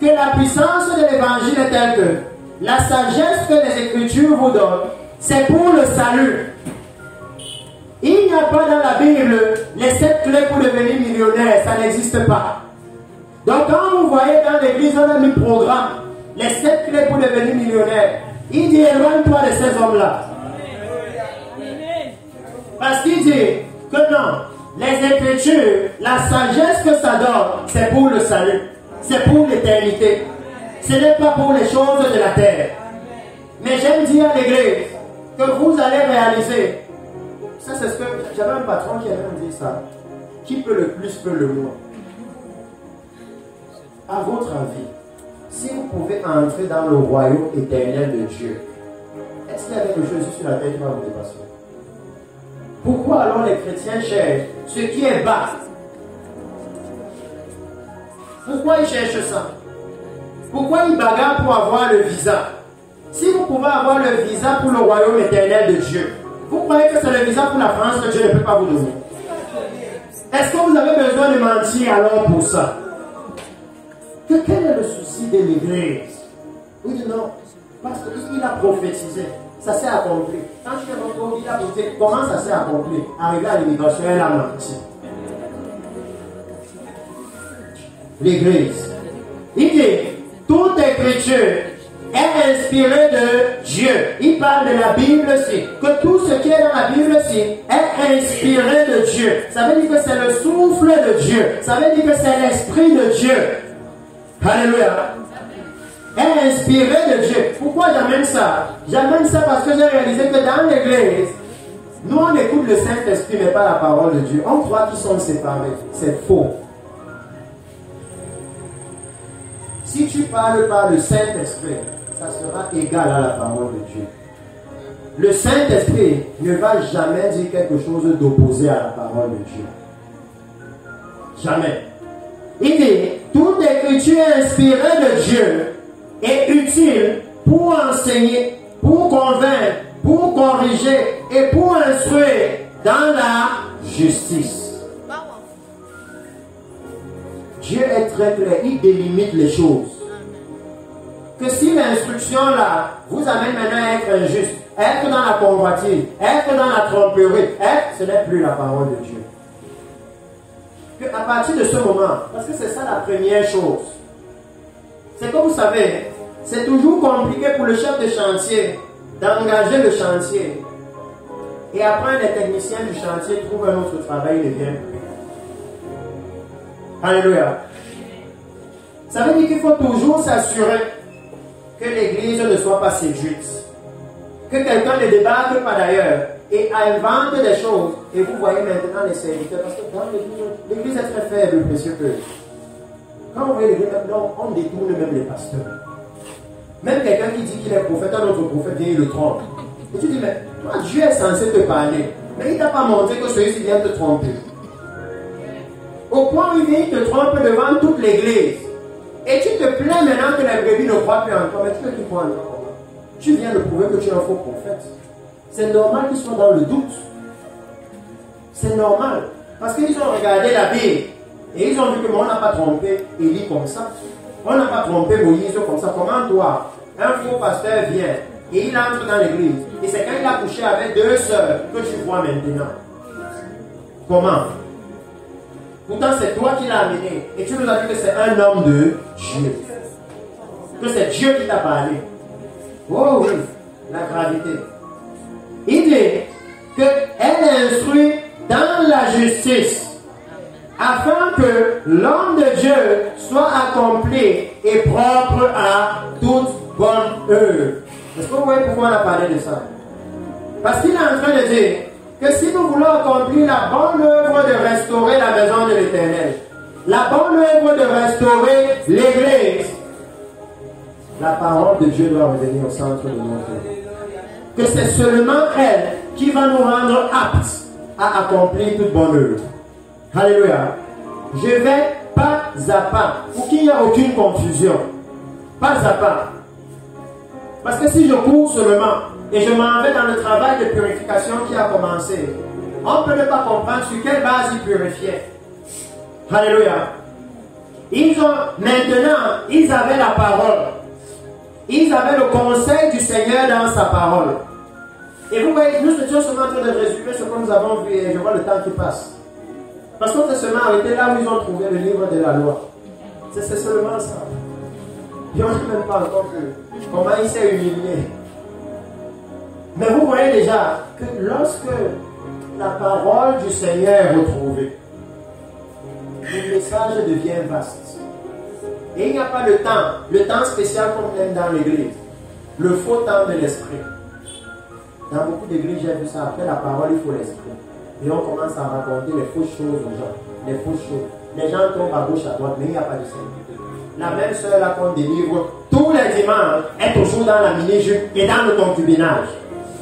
Speaker 1: que la puissance de l'évangile est telle que la sagesse que les Écritures vous donnent, c'est pour le salut. Il n'y a pas dans la Bible les 7 clés pour devenir millionnaire, ça n'existe pas. Donc quand vous voyez dans l'église, on a mis programme, les 7 clés pour devenir millionnaire, il dit éloigne-toi de ces hommes-là. Parce qu'il dit que non, les Écritures, la sagesse que ça donne, c'est pour le salut, c'est pour l'éternité. Ce n'est pas pour les choses de la terre. Mais j'aime dire à l'église que vous allez réaliser. Ça, c'est ce que j'avais un patron qui avait dit ça. Qui peut le plus, peut le moins. À votre avis, si vous pouvez entrer dans le royaume éternel de Dieu, est-ce qu'il y a quelque chose sur la terre qui va vous dépasser? Pourquoi alors les chrétiens cherchent ce qui est bas? Pourquoi ils cherchent ça? Pourquoi ils bagarrent pour avoir le visa? Si vous pouvez avoir le visa pour le royaume éternel de Dieu, vous croyez que c'est le visa pour la France que Dieu ne peut pas vous donner? Est-ce que vous avez besoin de mentir alors pour ça? Quel est le souci de l'église? Oui, non, parce qu'il a prophétisé, ça s'est accompli. Quand je te retrouve, il a prophétisé, comment ça s'est accompli? Arrivé à l'immigration, elle a menti. L'église, il dit, toute écriture est inspiré de Dieu. Il parle de la Bible-ci. Que tout ce qui est dans la Bible-ci est inspiré de Dieu. Ça veut dire que c'est le souffle de Dieu. Ça veut dire que c'est l'esprit de Dieu. Alléluia. Est inspiré de Dieu. Pourquoi j'amène ça? J'amène ça parce que j'ai réalisé que dans l'église, nous on écoute le Saint-Esprit mais pas la parole de Dieu. On croit qu'ils sont séparés. C'est faux. Si tu parles par le Saint-Esprit, ça sera égal à la parole de Dieu. Le Saint-Esprit ne va jamais dire quelque chose d'opposé à la parole de Dieu. Jamais. Il dit, toute écriture inspirée de Dieu est utile pour enseigner, pour convaincre, pour corriger et pour instruire dans la justice. Dieu est très clair, il délimite les choses. Que si l'instruction là vous amène maintenant à être injuste, être dans la convoitise, être dans la tromperie, ce n'est plus la parole de Dieu. Que à partir de ce moment, parce que c'est ça la première chose, c'est que vous savez, c'est toujours compliqué pour le chef de chantier d'engager le chantier. Et après, les techniciens du chantier trouvent un autre travail, ils ne viennent plus. Alléluia. Ça veut dire qu'il faut toujours s'assurer que l'église ne soit pas séduite. Que quelqu'un ne débarque pas d'ailleurs et invente des choses. Et vous voyez maintenant les serviteurs, parce que dans l'église est très faible, précieux que. Quand vous voyez l'église, on détourne même les pasteurs. Même quelqu'un qui dit qu'il est prophète, un autre prophète vient, il le trompe. Et tu dis, mais toi, Dieu est censé te parler. Mais il ne t'a pas montré que celui-ci vient te tromper. Au point où il vient, il te trompe devant toute l'église. Et tu te plains maintenant que la brebis ne croit plus en toi. Mais tu veux qu'il croit en toi. Tu viens de prouver que tu es un faux prophète. C'est normal qu'ils soient dans le doute. C'est normal. Parce qu'ils ont regardé la Bible. Et ils ont vu que on n'a pas trompé Élie comme ça. On n'a pas trompé Moïse comme ça. Comment toi, un faux pasteur vient et il entre dans l'église. Et c'est quand il a couché avec 2 sœurs que tu vois maintenant. Comment? Pourtant c'est toi qui l'as amené. Et tu nous as dit que c'est un homme de Dieu. Que c'est Dieu qui t'a parlé. Oh oui, la gravité. Il dit qu'elle instruit dans la justice, afin que l'homme de Dieu soit accompli et propre à toute bonne œuvre. Est-ce que vous voyez pourquoi on a parlé de ça? Parce qu'il est en train de dire que si nous voulons accomplir la bonne œuvre de restaurer la maison de l'Éternel, la bonne œuvre de restaurer l'Église, la parole de Dieu doit revenir au centre de notre vie. Que c'est seulement elle qui va nous rendre aptes à accomplir toute bonne œuvre. Alléluia. Je vais pas à pas pour qu'il n'y ait aucune confusion. Pas à pas. Parce que si je cours seulement et je m'en vais dans le travail de purification qui a commencé, on ne peut ne pas comprendre sur quelle base ils purifiaient. Alléluia. Maintenant, ils avaient la parole. Ils avaient le conseil du Seigneur dans sa parole. Et vous voyez, nous étions seulement en train de résumer ce que nous avons vu et je vois le temps qui passe. Parce qu'on s'est seulement arrêté là où ils ont trouvé le livre de la loi. C'est seulement ça. Ils n'ont même pas encore vu comment il s'est humilié. Mais vous voyez déjà que lorsque la parole du Seigneur est retrouvée, le message devient vaste. Et il n'y a pas le temps spécial qu'on aime dans l'église. Le faux temps de l'esprit. Dans beaucoup d'églises, j'ai vu ça. Après la parole, il faut l'esprit. Et on commence à raconter les fausses choses aux gens. Les fausses choses. Les gens tombent à gauche, à droite, mais il n'y a pas de Seigneur. La même sœur là qu'on délivre tous les dimanches est toujours dans la mini-jupe et dans le concubinage.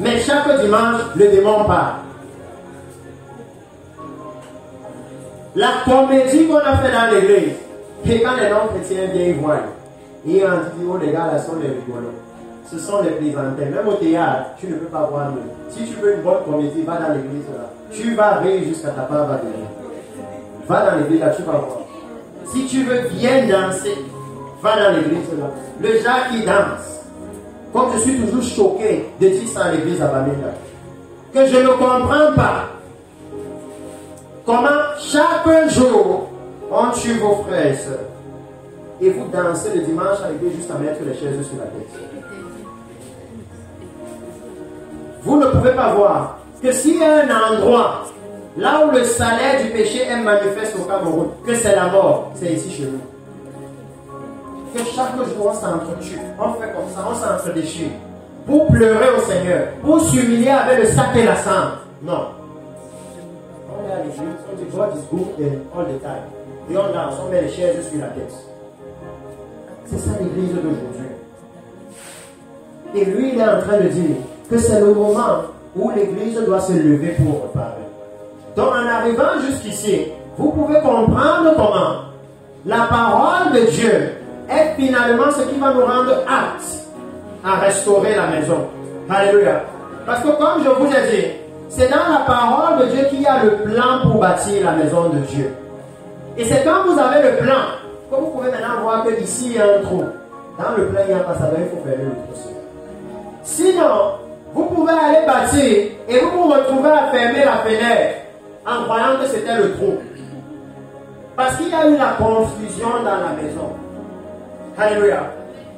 Speaker 1: Mais chaque dimanche, le démon part. La comédie qu'on a fait dans l'église, et quand les non-chrétiens viennent voir, ils ont dit, oh les gars là sont les rigolos. Ce sont les plaisanteries. Même au théâtre, tu ne peux pas voir mieux. Si tu veux une bonne comédie, va dans l'église là. Tu vas rire jusqu'à ta part va venir. Va dans l'église là, tu vas voir. Si tu veux bien danser, va dans l'église là. Le Jacques qui danse. Comme je suis toujours choqué de dire ça à l'église à Bamenda. Que je ne comprends pas. Comment chaque jour, on tue vos frères et sœurs. Et vous dansez le dimanche à l'église juste à mettre les chaises sur la tête. Vous ne pouvez pas voir que s'il y a un endroit là où le salaire du péché est manifeste au Cameroun, que c'est la mort, c'est ici chez nous. Que chaque jour on s'entretue, on fait comme ça, on s'entre-déchire pour pleurer au Seigneur, pour s'humilier avec le sac et la sang. Non. On est à l'église, on dit God is good all the time. Et on danse, on met les chaises sur la tête. C'est ça l'église d'aujourd'hui. Et lui, il est en train de dire que c'est le moment où l'église doit se lever pour reparler. Donc en arrivant jusqu'ici, vous pouvez comprendre comment la parole de Dieu est finalement ce qui va nous rendre aptes à restaurer la maison. Alléluia. Parce que comme je vous ai dit, c'est dans la parole de Dieu qu'il y a le plan pour bâtir la maison de Dieu. Et c'est quand vous avez le plan que vous pouvez maintenant voir que ici il y a un trou. Dans le plan, il y a un passage, il faut fermer le trou. Sinon, vous pouvez aller bâtir et vous vous retrouvez à fermer la fenêtre en croyant que c'était le trou. Parce qu'il y a eu la confusion dans la maison. Alléluia.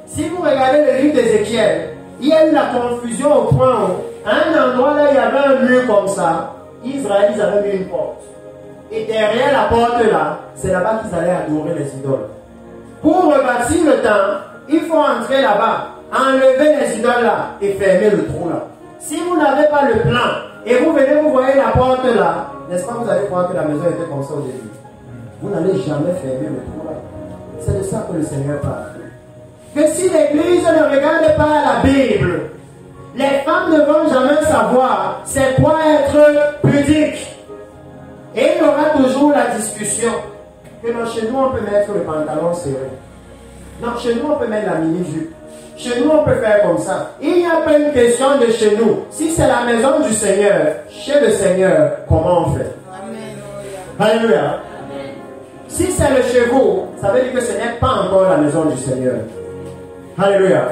Speaker 1: Si vous regardez le livre d'Ézéchiel, il y a eu la confusion au point où, à un endroit là, il y avait un mur comme ça. Israël, ils avaient mis une porte. Et derrière la porte là, c'est là-bas qu'ils allaient adorer les idoles. Pour rebâtir le temple, il faut entrer là-bas, enlever les idoles là et fermer le trou là. Si vous n'avez pas le plan et vous venez, vous voyez la porte là, n'est-ce pas, vous allez croire que la maison était comme ça au début. Vous n'allez jamais fermer le trou là. C'est de ça que le Seigneur parle. que si l'église ne regarde pas la Bible, les femmes ne vont jamais savoir c'est quoi être pudique. Et il y aura toujours la discussion que non, chez nous on peut mettre le pantalon serré. Non, chez nous on peut mettre la mini-jupe. Chez nous on peut faire comme ça. Il n'y a pas une question de chez nous. Si c'est la maison du Seigneur, chez le Seigneur, comment on fait? Alléluia. Si c'est le chez vous, ça veut dire que ce n'est pas encore la maison du Seigneur. Alléluia.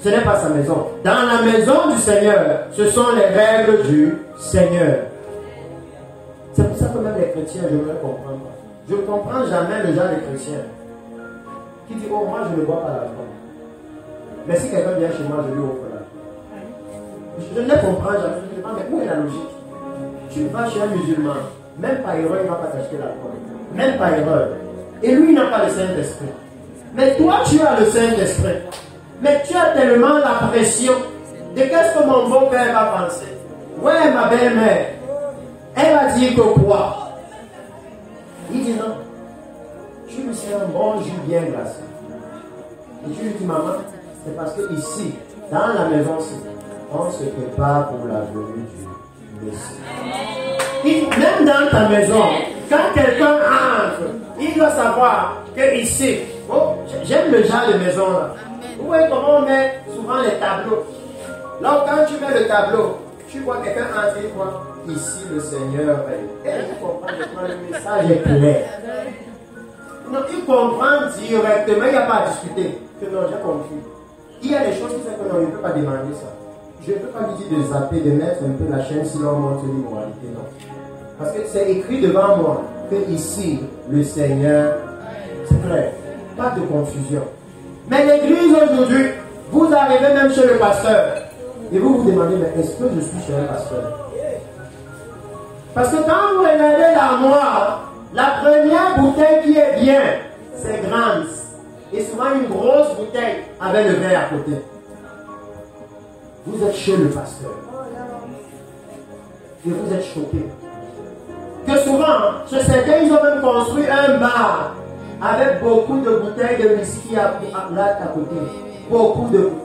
Speaker 1: Ce n'est pas sa maison. Dans la maison du Seigneur, ce sont les règles du Seigneur. C'est pour ça que même les chrétiens, je ne les comprends pas. Je ne comprends jamais le genre de chrétien qui dit, oh, moi je ne bois pas l'alcool. Mais si quelqu'un vient chez moi, je lui offre l'alcool. Je ne les comprends jamais. Je me demande, mais où est la logique? Tu vas chez un musulman, même par erreur, il ne va pas t'acheter l'alcool. Même par erreur. Et lui, il n'a pas le Saint-Esprit. Mais toi, tu as le Saint-Esprit. Mais tu as tellement la pression de qu'est-ce que mon beau-père va penser. Ouais, ma belle-mère, elle va dire que quoi? Il dit non. Tu lui sais un bon jus bien glacé. Et tu lui dis, maman, c'est parce que ici, dans la maison-ci, on se prépare pour la venue du Messie. Même dans ta maison, quand quelqu'un entre, il doit savoir que ici, oh, j'aime le genre de maison là. Vous voyez comment on met souvent les tableaux. Là, quand tu mets le tableau, tu vois quelqu'un entrer, quoi. Ici, le Seigneur est. Et il comprend que le message est clair. Donc, il comprend directement, il n'y a pas à discuter. Que non, j'ai compris. Il y a des choses qui sont que non, il ne peut pas demander ça. Je ne peux pas lui dire de zapper, de mettre un peu la chaîne si l'on montre l'immoralité, non. Parce que c'est écrit devant moi que ici, le Seigneur, c'est clair. Pas de confusion. Mais l'église aujourd'hui, vous arrivez même chez le pasteur et vous vous demandez, mais est-ce que je suis chez un pasteur? Parce que quand vous regardez l'armoire, la première bouteille qui est bien, c'est grande. Et souvent une grosse bouteille avec le verre à côté. Vous êtes chez le pasteur. Et vous êtes choqué. Que souvent, chez certains, ils ont même construit un bar avec beaucoup de bouteilles de whisky là à côté. Beaucoup de bouteilles.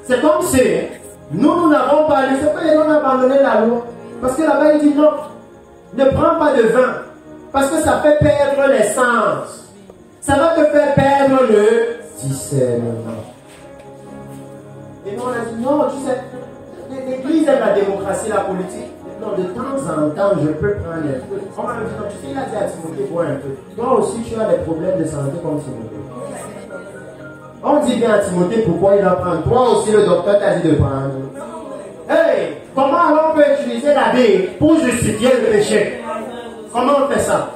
Speaker 1: C'est comme si nous n'avons pas lu. C'est que les gens ont abandonné la loi. Parce que là-bas, il dit non. Ne prends pas de vin. Parce que ça fait perdre l'essence. Ça va te faire perdre le discernement. Et nous, on a dit non, tu sais, l'église est la démocratie, la politique. Non, de temps en temps, je peux prendre un peu. On va me dire, non, tu sais, il a dit à Timothée, bois un peu. Toi aussi, tu as des problèmes de santé comme Timothée. On dit bien à Timothée pourquoi il en prend. Toi aussi, le docteur t'a dit de prendre. Hey, comment alors on peut utiliser la Bible pour justifier le péché? Comment on fait ça?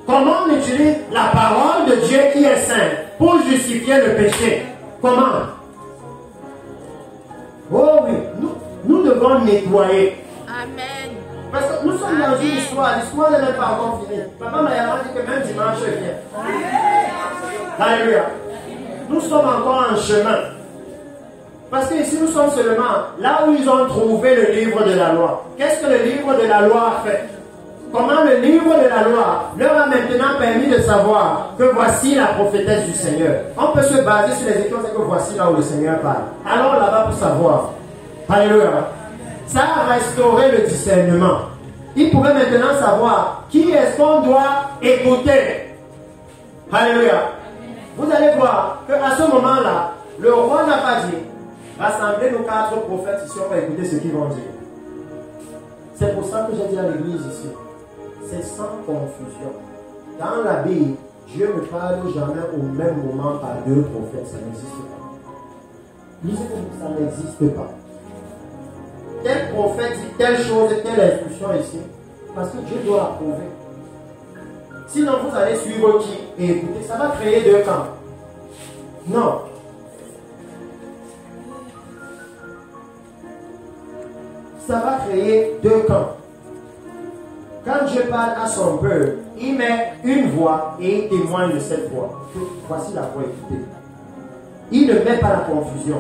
Speaker 1: Comment on utilise la parole de Dieu qui est sainte pour justifier le péché? Comment? Oh oui, nous devons nettoyer. Amen. Parce que nous sommes dans une histoire. L'histoire n'est même pas encore finie. Papa m'a dit que même dimanche vient. Alléluia. Nous sommes encore en chemin. Parce que ici nous sommes seulement là où ils ont trouvé le livre de la loi. Qu'est-ce que le livre de la loi a fait? Comment le livre de la loi leur a maintenant permis de savoir que voici la prophétesse du Seigneur. On peut se baser sur les écritures, c'est que voici là où le Seigneur parle. Alors là-bas pour savoir. Alléluia. Ça a restauré le discernement. Il pourrait maintenant savoir qui est-ce qu'on doit écouter. Alléluia. Vous allez voir qu'à ce moment-là, le roi n'a pas dit rassemblez nos 4 prophètes ici, on va écouter ce qu'ils vont dire. C'est pour ça que j'ai dit à l'église ici, c'est sans confusion. Dans la Bible, Dieu ne parle jamais au même moment par 2 prophètes, ça n'existe pas. Lisez que ça n'existe pas. Tel prophète dit telle chose, telle instruction ici, parce que Dieu doit approuver. Sinon, vous allez suivre qui et écouter, ça va créer 2 camps. Non. Ça va créer 2 camps. Quand Dieu parle à son peuple, il met une voix et il témoigne de cette voix. Voici la voix, écoutez. Il ne met pas la confusion.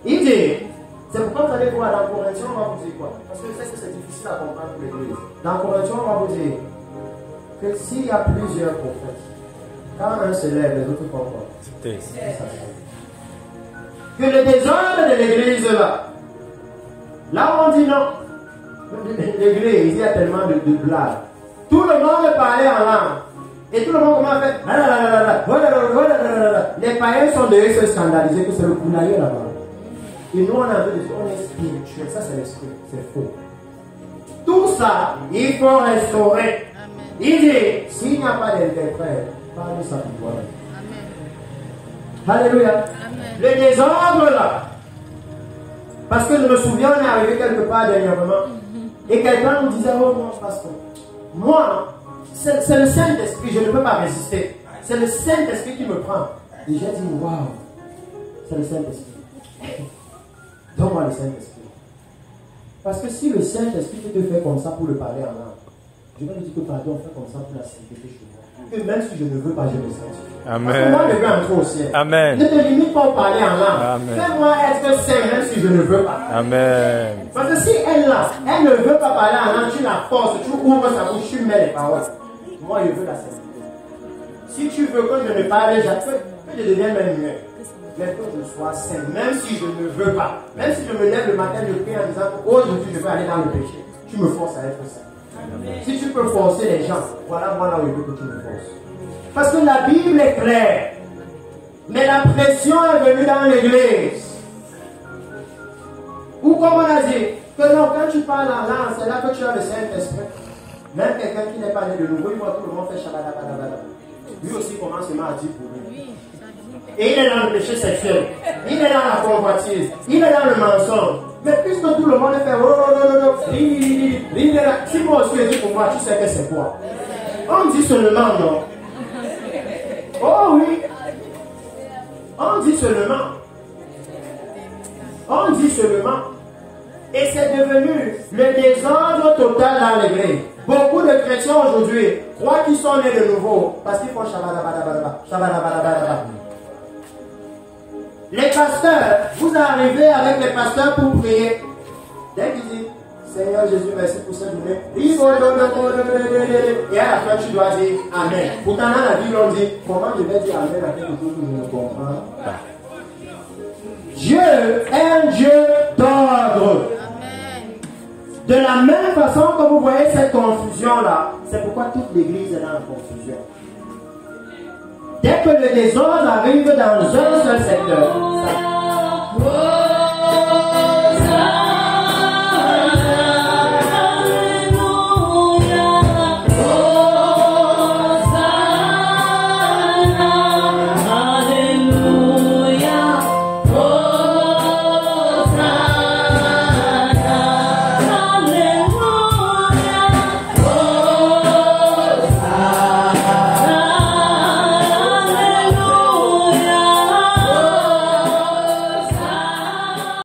Speaker 1: Il dit, c'est pourquoi vous allez voir dans Corinthiens, on va vous dire quoi? Parce que je sais que c'est difficile à comprendre pour l'église. Dans Corinthiens, on va vous dire que s'il y a plusieurs prophètes, Quand un se lève, les autres font quoi? Que le désordre de l'église là où on dit non, l'église, il y a tellement de blagues. Tout le monde parlait en langue. Et tout le monde commence à faire. Les païens sont de se scandaliser que c'est le poulailler là-bas. Et nous, on a envie de dire, on est spirituel. Ça, c'est l'esprit. C'est faux. Tout ça, il faut restaurer. Il dit, s'il n'y a pas d'interprète, parle ça pour toi. Alléluia. Le désordre là. Parce que je me souviens, on est arrivé quelque part dernièrement. Et quelqu'un nous disait, oh mon pasteur, moi, c'est le Saint-Esprit, je ne peux pas résister. C'est le Saint-Esprit qui me prend. Et j'ai dit, waouh, c'est le Saint-Esprit. Donne-moi le Saint-Esprit. Parce que si le Saint-Esprit te fait comme ça pour le parler en langue, je vais lui dire que pardon, fais comme ça pour la sainteté chez moi. Que même si je ne veux pas, je le sens.
Speaker 2: Amen.
Speaker 1: Parce que moi, je veux entrer au ciel.
Speaker 2: Amen.
Speaker 1: Ne te limite pas au parler en langue.
Speaker 2: Amen.
Speaker 1: Fais-moi être saint même si je ne veux pas.
Speaker 2: Amen.
Speaker 1: Parce que si elle là, elle ne veut pas parler en langue, tu la forces, tu ouvres sa bouche, tu mets les paroles. Moi, je veux la sainteté. Si tu veux que je ne parle jamais, que je devienne même mieux. Mais que je sois saint, même si je ne veux pas. Même si je me lève le matin, je prie en disant aujourd'hui je vais aller dans le péché. Tu me forces à être saint. Si tu peux forcer les gens, voilà moi là où je veux que tu me forces. Parce que la Bible est claire. Mais la pression est venue dans l'église. Ou comme on a dit, que non, quand tu parles en langue, c'est là que tu as le Saint-Esprit. Même quelqu'un qui n'est pas né de nouveau, il voit tout le monde faire shabadabadabada. Lui aussi commence à dire pour lui. Et il est dans le péché sexuel. Il est dans la convoitise. Il est dans le mensonge. Mais puisque tout le monde fait si moi aussi je dis pour moi, tu sais que c'est quoi? On dit seulement non. Oh oui. On dit seulement. On dit seulement. Et c'est devenu le désordre total dans l'église. Beaucoup de chrétiens aujourd'hui croient qu'ils sont nés de nouveau parce qu'ils font shabadabadabada. Les pasteurs, vous arrivez avec les pasteurs pour prier. Dès qu'ils disent Seigneur Jésus, merci pour cette journée. Et à la fin, tu dois dire Amen. Pourtant, dans la Bible, on dit comment je vais dire Amen à quelque chose que je ne comprends pas. Dieu est un Dieu d'ordre. De la même façon que vous voyez cette confusion-là, c'est pourquoi toute l'église est dans la confusion. Dès que le désordre arrive dans un seul secteur,